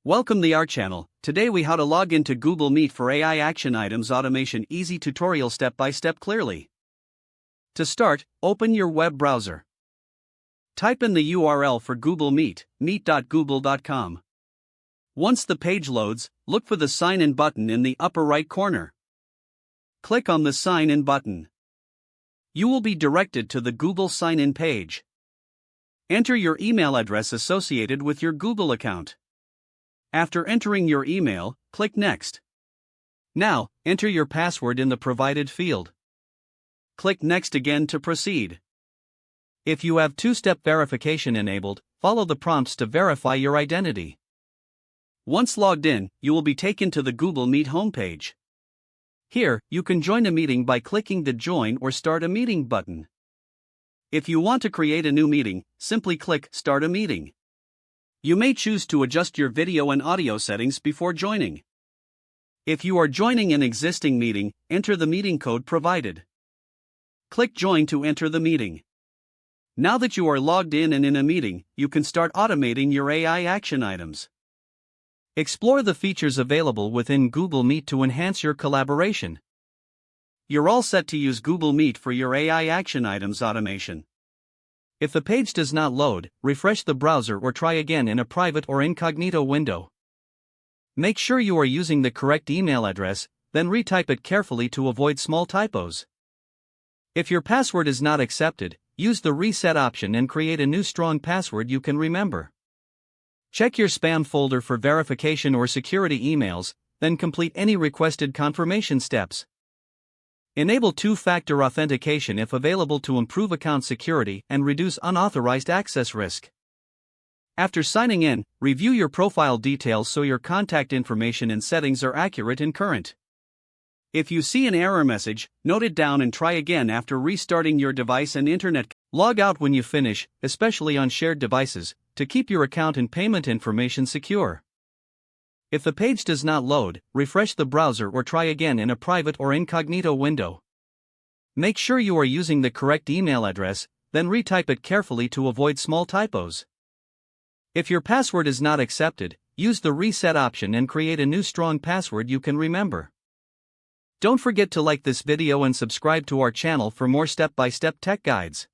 Welcome to our channel. Today we how to log into Google Meet for AI action items automation easy tutorial step by step clearly. To start, open your web browser. Type in the URL for Google Meet, meet.google.com. Once the page loads, look for the sign in button in the upper right corner. Click on the sign in button. You will be directed to the Google sign in page. Enter your email address associated with your Google account. After entering your email, click Next. Now, enter your password in the provided field. Click Next again to proceed. If you have two-step verification enabled, follow the prompts to verify your identity. Once logged in, you will be taken to the Google Meet homepage. Here, you can join a meeting by clicking the Join or Start a Meeting button. If you want to create a new meeting, simply click Start a Meeting. You may choose to adjust your video and audio settings before joining. If you are joining an existing meeting, enter the meeting code provided. Click Join to enter the meeting. Now that you are logged in and in a meeting, you can start automating your AI action items. Explore the features available within Google Meet to enhance your collaboration. You're all set to use Google Meet for your AI action items automation. If the page does not load, refresh the browser or try again in a private or incognito window. Make sure you are using the correct email address, then retype it carefully to avoid small typos. If your password is not accepted, use the reset option and create a new strong password you can remember. Check your spam folder for verification or security emails, then complete any requested confirmation steps. Enable two-factor authentication if available to improve account security and reduce unauthorized access risk. After signing in, review your profile details so your contact information and settings are accurate and current. If you see an error message, note it down and try again after restarting your device and internet. Log out when you finish, especially on shared devices, to keep your account and payment information secure. If the page does not load, refresh the browser or try again in a private or incognito window. Make sure you are using the correct email address, then retype it carefully to avoid small typos. If your password is not accepted, use the reset option and create a new strong password you can remember. Don't forget to like this video and subscribe to our channel for more step-by-step tech guides.